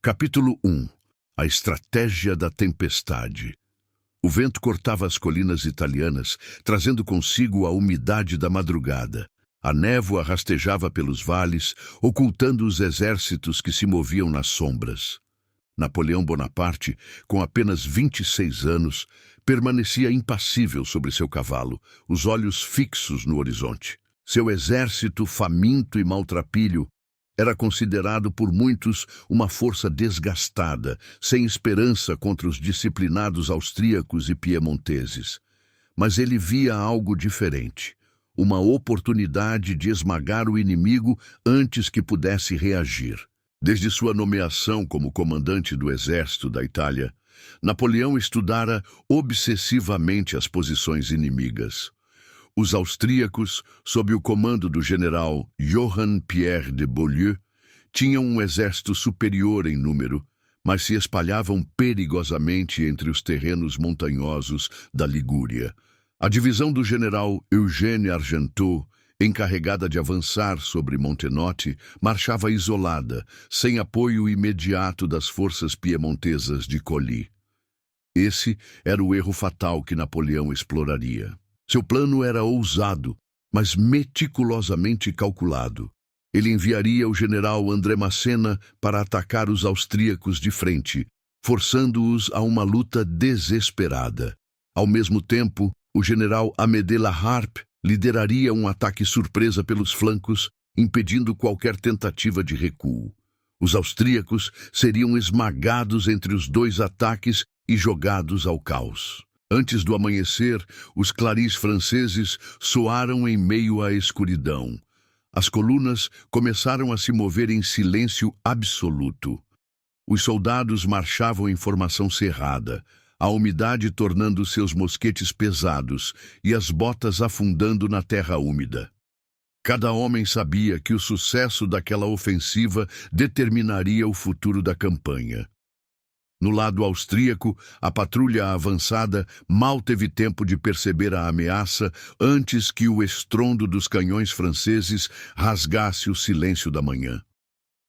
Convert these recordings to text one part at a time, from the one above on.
Capítulo 1. A estratégia da tempestade. O vento cortava as colinas italianas, trazendo consigo a umidade da madrugada. A névoa rastejava pelos vales, ocultando os exércitos que se moviam nas sombras. Napoleão Bonaparte, com apenas 26 anos, permanecia impassível sobre seu cavalo, os olhos fixos no horizonte. Seu exército, faminto e maltrapilho, era considerado por muitos uma força desgastada, sem esperança contra os disciplinados austríacos e piemonteses. Mas ele via algo diferente, uma oportunidade de esmagar o inimigo antes que pudesse reagir. Desde sua nomeação como comandante do exército da Itália, Napoleão estudara obsessivamente as posições inimigas. Os austríacos, sob o comando do general Johann Pierre de Beaulieu, tinham um exército superior em número, mas se espalhavam perigosamente entre os terrenos montanhosos da Ligúria. A divisão do general Eugène Argenteau, encarregada de avançar sobre Montenotte, marchava isolada, sem apoio imediato das forças piemontesas de Colli. Esse era o erro fatal que Napoleão exploraria. Seu plano era ousado, mas meticulosamente calculado. Ele enviaria o general André Massena para atacar os austríacos de frente, forçando-os a uma luta desesperada. Ao mesmo tempo, o general Amédée Laharpe lideraria um ataque surpresa pelos flancos, impedindo qualquer tentativa de recuo. Os austríacos seriam esmagados entre os dois ataques e jogados ao caos. Antes do amanhecer, os claris franceses soaram em meio à escuridão. As colunas começaram a se mover em silêncio absoluto. Os soldados marchavam em formação cerrada, a umidade tornando seus mosquetes pesados e as botas afundando na terra úmida. Cada homem sabia que o sucesso daquela ofensiva determinaria o futuro da campanha. No lado austríaco, a patrulha avançada mal teve tempo de perceber a ameaça antes que o estrondo dos canhões franceses rasgasse o silêncio da manhã.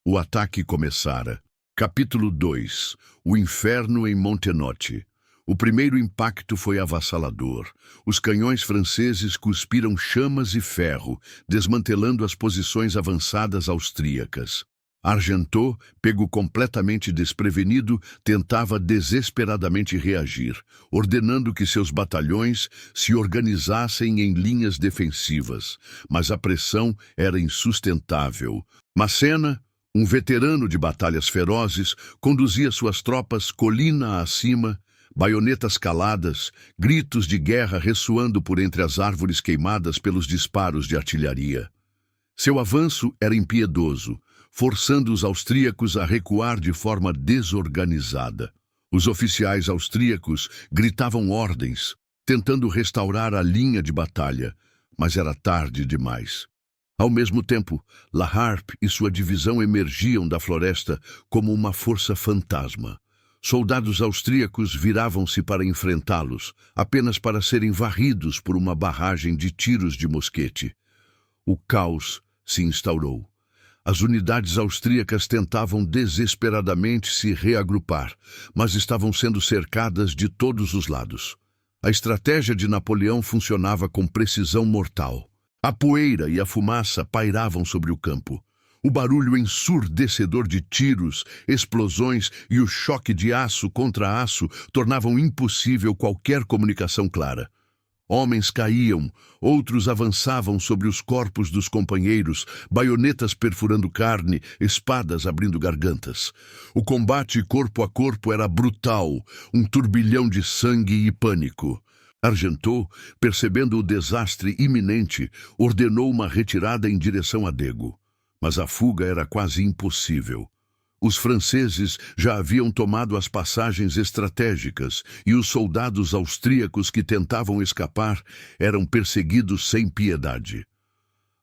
O ataque começara. Capítulo 2. O inferno em Montenotte. O primeiro impacto foi avassalador. Os canhões franceses cuspiram chamas e ferro, desmantelando as posições avançadas austríacas. Argenteau, pego completamente desprevenido, tentava desesperadamente reagir, ordenando que seus batalhões se organizassem em linhas defensivas, mas a pressão era insustentável. Massena, um veterano de batalhas ferozes, conduzia suas tropas colina acima, baionetas caladas, gritos de guerra ressoando por entre as árvores queimadas pelos disparos de artilharia. Seu avanço era impiedoso, forçando os austríacos a recuar de forma desorganizada. Os oficiais austríacos gritavam ordens, tentando restaurar a linha de batalha, mas era tarde demais. Ao mesmo tempo, Laharpe e sua divisão emergiam da floresta como uma força fantasma. Soldados austríacos viravam-se para enfrentá-los, apenas para serem varridos por uma barragem de tiros de mosquete. O caos se instaurou. As unidades austríacas tentavam desesperadamente se reagrupar, mas estavam sendo cercadas de todos os lados. A estratégia de Napoleão funcionava com precisão mortal. A poeira e a fumaça pairavam sobre o campo. O barulho ensurdecedor de tiros, explosões e o choque de aço contra aço tornavam impossível qualquer comunicação clara. Homens caíam, outros avançavam sobre os corpos dos companheiros, baionetas perfurando carne, espadas abrindo gargantas. O combate corpo a corpo era brutal, um turbilhão de sangue e pânico. Argenteau, percebendo o desastre iminente, ordenou uma retirada em direção a Dego. Mas a fuga era quase impossível. Os franceses já haviam tomado as passagens estratégicas e os soldados austríacos que tentavam escapar eram perseguidos sem piedade.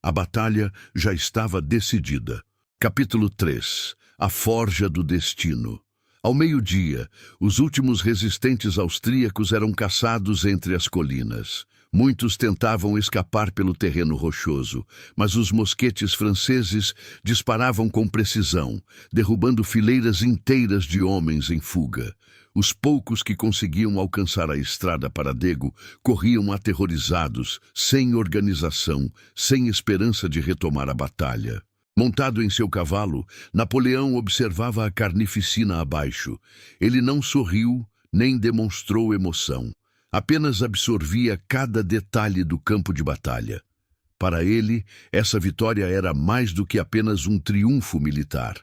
A batalha já estava decidida. Capítulo 3. A forja do destino. Ao meio-dia, os últimos resistentes austríacos eram caçados entre as colinas. Muitos tentavam escapar pelo terreno rochoso, mas os mosquetes franceses disparavam com precisão, derrubando fileiras inteiras de homens em fuga. Os poucos que conseguiam alcançar a estrada para Dego corriam aterrorizados, sem organização, sem esperança de retomar a batalha. Montado em seu cavalo, Napoleão observava a carnificina abaixo. Ele não sorriu, nem demonstrou emoção. Apenas absorvia cada detalhe do campo de batalha. Para ele, essa vitória era mais do que apenas um triunfo militar.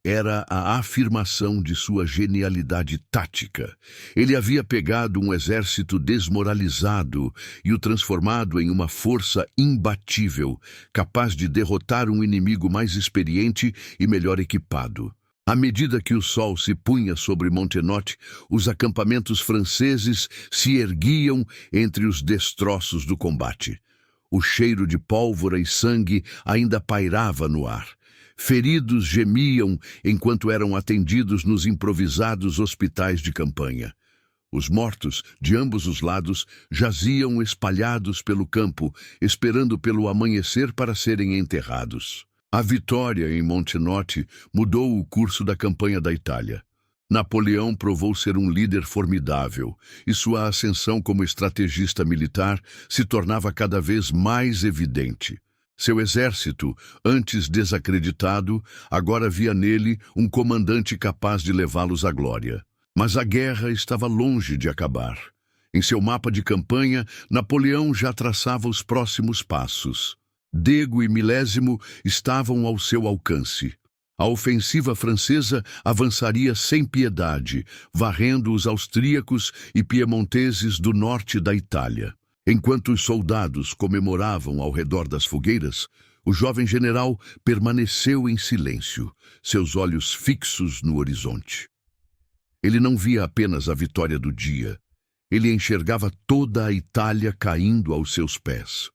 Era a afirmação de sua genialidade tática. Ele havia pegado um exército desmoralizado e o transformado em uma força imbatível, capaz de derrotar um inimigo mais experiente e melhor equipado. À medida que o sol se punha sobre Montenotte, os acampamentos franceses se erguiam entre os destroços do combate. O cheiro de pólvora e sangue ainda pairava no ar. Feridos gemiam enquanto eram atendidos nos improvisados hospitais de campanha. Os mortos, de ambos os lados, jaziam espalhados pelo campo, esperando pelo amanhecer para serem enterrados. A vitória em Montenotte mudou o curso da campanha da Itália. Napoleão provou ser um líder formidável, e sua ascensão como estrategista militar se tornava cada vez mais evidente. Seu exército, antes desacreditado, agora via nele um comandante capaz de levá-los à glória. Mas a guerra estava longe de acabar. Em seu mapa de campanha, Napoleão já traçava os próximos passos. Dego e Milésimo estavam ao seu alcance. A ofensiva francesa avançaria sem piedade, varrendo os austríacos e piemonteses do norte da Itália. Enquanto os soldados comemoravam ao redor das fogueiras, o jovem general permaneceu em silêncio, seus olhos fixos no horizonte. Ele não via apenas a vitória do dia. Ele enxergava toda a Itália caindo aos seus pés.